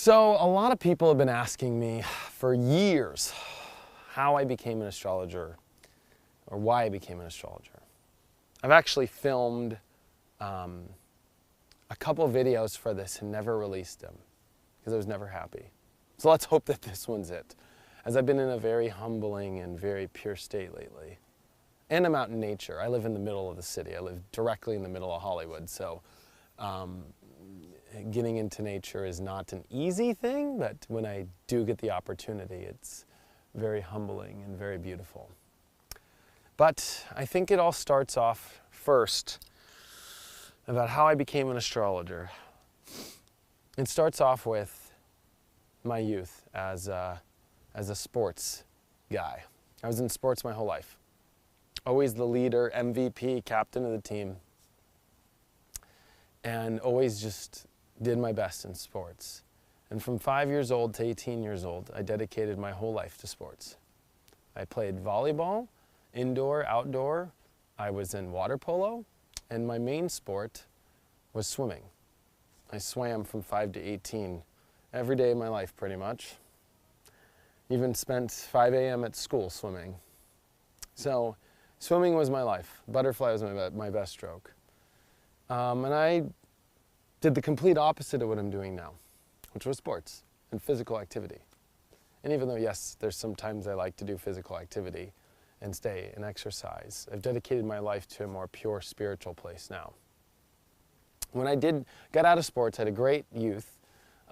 So a lot of people have been asking me for years how I became an astrologer or why I became an astrologer. I've actually filmed a couple of videos for this and never released them because I was never happy. So let's hope that this one's it, as I've been in a very humbling and very pure state lately. And I'm out in nature. I live in the middle of the city. I live directly in the middle of Hollywood, so getting into nature is not an easy thing, but when I do get the opportunity, it's very humbling and very beautiful. But I think it all starts off first about how I became an astrologer. It starts off with my youth as a sports guy. I was in sports my whole life. Always the leader, MVP, captain of the team, and always just did my best in sports. And from 5 years old to 18 years old, I dedicated my whole life to sports. I played volleyball, indoor, outdoor. I was in water polo, and my main sport was swimming. I swam from 5 to 18 every day of my life, pretty much. Even spent 5 a.m. at school swimming. So swimming was my life. Butterfly was my best stroke. And I did the complete opposite of what I'm doing now, which was sports and physical activity. And even though, yes, there's sometimes I like to do physical activity and stay and exercise, I've dedicated my life to a more pure spiritual place now. When I got out of sports, I had a great youth.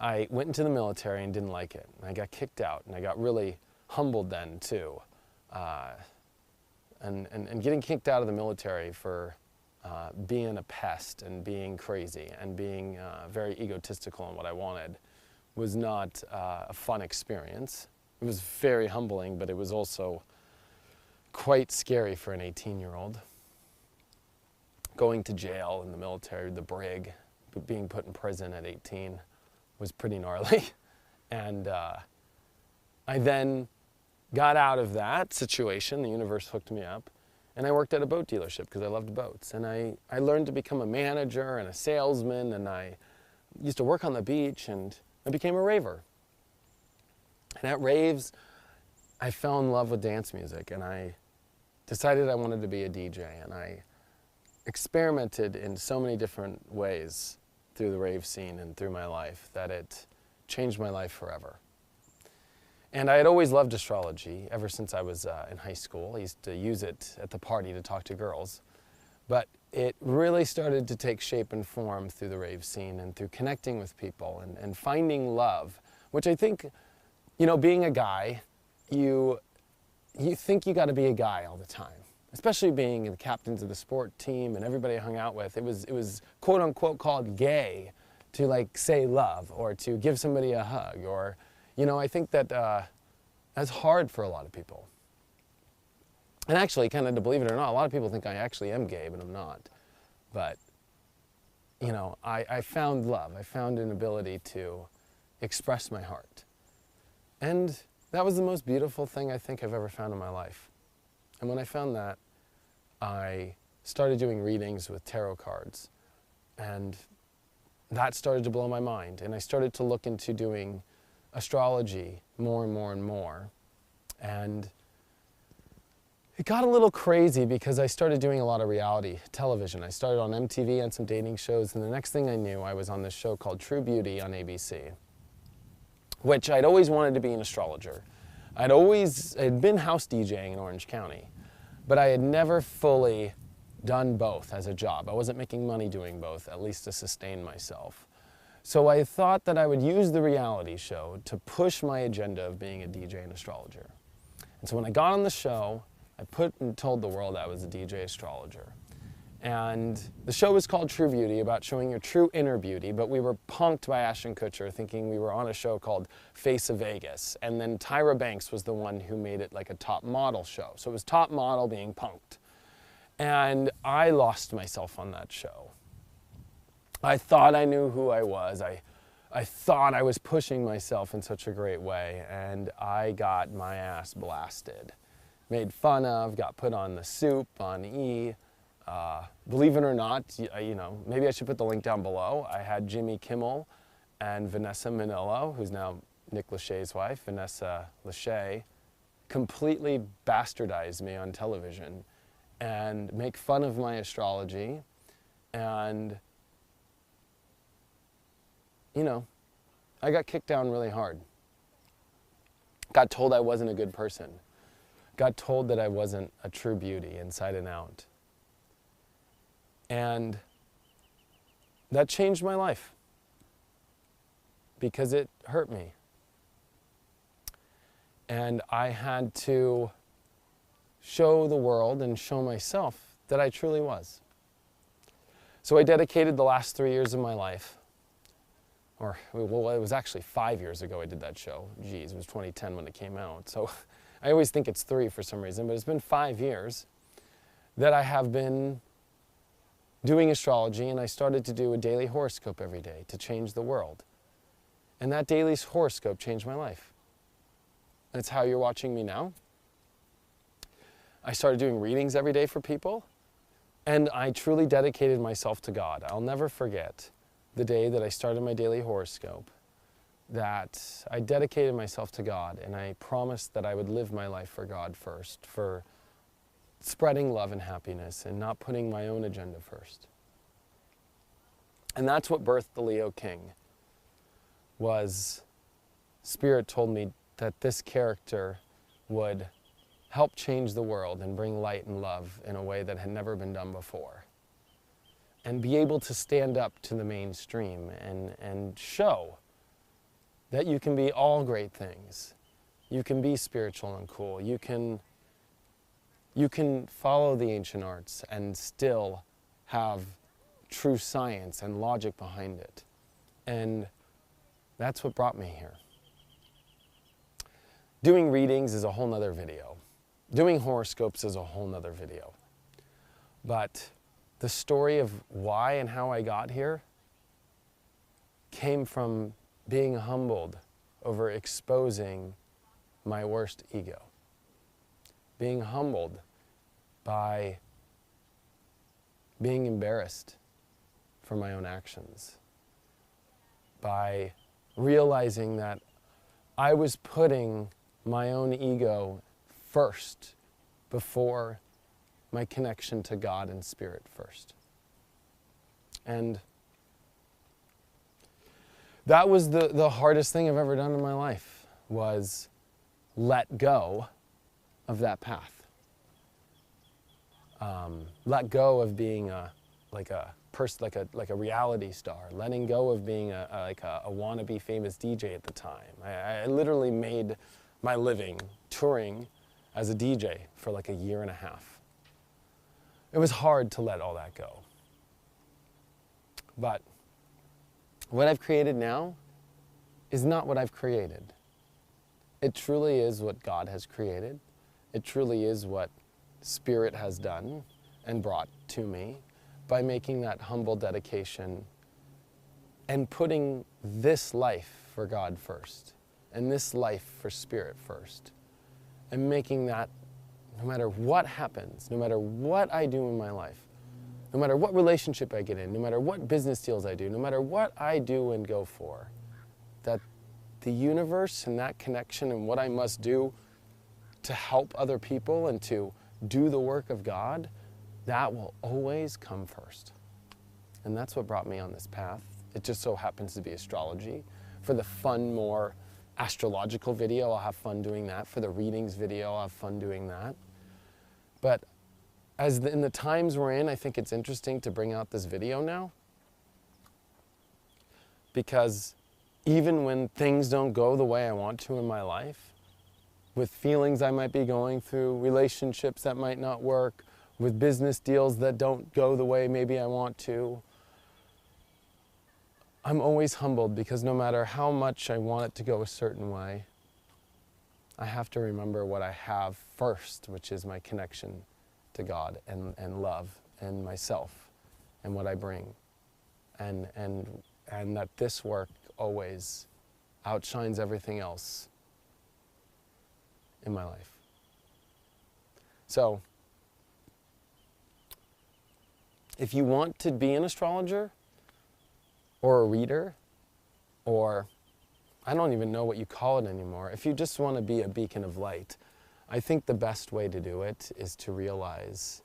I went into the military and didn't like it. And I got kicked out, and I got really humbled then too. And getting kicked out of the military for being a pest and being crazy and being very egotistical in what I wanted was not a fun experience. It was very humbling, but it was also quite scary for an 18-year-old. Going to jail in the military, the brig, being put in prison at 18 was pretty gnarly. And I then got out of that situation. The universe hooked me up. And I worked at a boat dealership because I loved boats. And I learned to become a manager and a salesman, and I used to work on the beach, and I became a raver. And at raves, I fell in love with dance music, and I decided I wanted to be a DJ. And I experimented in so many different ways through the rave scene and through my life that it changed my life forever. And I had always loved astrology ever since I was in high school. I used to use it at the party to talk to girls. But it really started to take shape and form through the rave scene and through connecting with people and finding love, which I think, you know, being a guy, you think you got to be a guy all the time, especially being the captains of the sport team and everybody I hung out with. It was quote unquote called gay to like say love or to give somebody a hug or, you know, I think that that's hard for a lot of people. And actually, kind of to believe it or not, a lot of people think I actually am gay, but I'm not. But, you know, I found love. I found an ability to express my heart. And that was the most beautiful thing I think I've ever found in my life. And when I found that, I started doing readings with tarot cards. And that started to blow my mind. And I started to look into doing astrology more and more and more. And it got a little crazy because I started doing a lot of reality television. I started on MTV and some dating shows, and the next thing I knew, I was on this show called True Beauty on ABC, which I'd always wanted to be an astrologer. I'd been house DJing in Orange County, but I had never fully done both as a job. I wasn't making money doing both, at least to sustain myself. So I thought that I would use the reality show to push my agenda of being a DJ and astrologer. And so when I got on the show, I told the world I was a DJ astrologer. And the show was called True Beauty, about showing your true inner beauty, but we were punked by Ashton Kutcher thinking we were on a show called Face of Vegas. And then Tyra Banks was the one who made it like a top model show. So it was top model being punked. And I lost myself on that show. I thought I knew who I was. I thought I was pushing myself in such a great way, and I got my ass blasted. Made fun of, got put on the soup, on E. Believe it or not, you know, maybe I should put the link down below. I had Kimmel and Vanessa Minnillo, who's now Nick Lachey's wife, Vanessa Lachey, completely bastardize me on television and make fun of my astrology. And, you know, I got kicked down really hard. Got told I wasn't a good person. Got told that I wasn't a true beauty inside and out. And that changed my life because it hurt me. And I had to show the world and show myself that I truly was. So I dedicated the last 3 years of my life, or well, it was actually 5 years ago I did that show. Geez, it was 2010 when it came out. So I always think it's 3 for some reason, but it's been 5 years that I have been doing astrology, and I started to do a daily horoscope every day to change the world. And that daily horoscope changed my life. That's how you're watching me now. I started doing readings every day for people, and I truly dedicated myself to God. I'll never forget the day that I started my daily horoscope, that I dedicated myself to God, and I promised that I would live my life for God first, for spreading love and happiness and not putting my own agenda first. And that's what birthed the Leo King. Was Spirit told me that this character would help change the world and bring light and love in a way that had never been done before. And be able to stand up to the mainstream and show that you can be all great things. You can be spiritual and cool. You can follow the ancient arts and still have true science and logic behind it. And that's what brought me here. Doing readings is a whole nother video. Doing horoscopes is a whole nother video. But the story of why and how I got here came from being humbled over exposing my worst ego. Being humbled by being embarrassed for my own actions. By realizing that I was putting my own ego first before my connection to God and Spirit first. And that was the hardest thing I've ever done in my life, was let go of that path. Let go of being like a reality star, letting go of being a wannabe famous DJ at the time. I literally made my living touring as a DJ for like a year and a half. It was hard to let all that go. But what I've created now is not what I've created. It truly is what God has created. It truly is what Spirit has done and brought to me by making that humble dedication and putting this life for God first and this life for Spirit first, and making that no matter what happens, no matter what I do in my life, no matter what relationship I get in, no matter what business deals I do, no matter what I do and go for, that the universe and that connection and what I must do to help other people and to do the work of God, that will always come first. And that's what brought me on this path. It just so happens to be astrology. For the fun, more astrological video, I'll have fun doing that. For the readings video, I'll have fun doing that. But in the times we're in, I think it's interesting to bring out this video now. Because even when things don't go the way I want to in my life, with feelings I might be going through, relationships that might not work, with business deals that don't go the way maybe I want to, I'm always humbled, because no matter how much I want it to go a certain way, I have to remember what I have first, which is my connection to God and love and myself and what I bring. And that this work always outshines everything else in my life. So, if you want to be an astrologer or a reader, or I don't even know what you call it anymore. If you just want to be a beacon of light, I think the best way to do it is to realize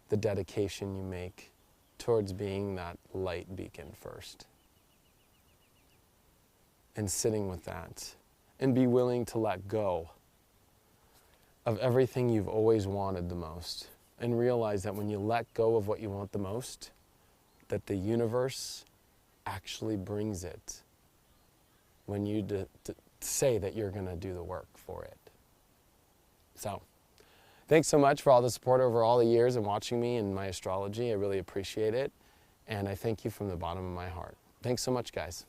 the dedication you make towards being that light beacon first. And sitting with that. And be willing to let go of everything you've always wanted the most. And realize that when you let go of what you want the most, that the universe actually brings it when you say that you're going to do the work for it. So, thanks so much for all the support over all the years and watching me and my astrology. I really appreciate it. And I thank you from the bottom of my heart. Thanks so much, guys.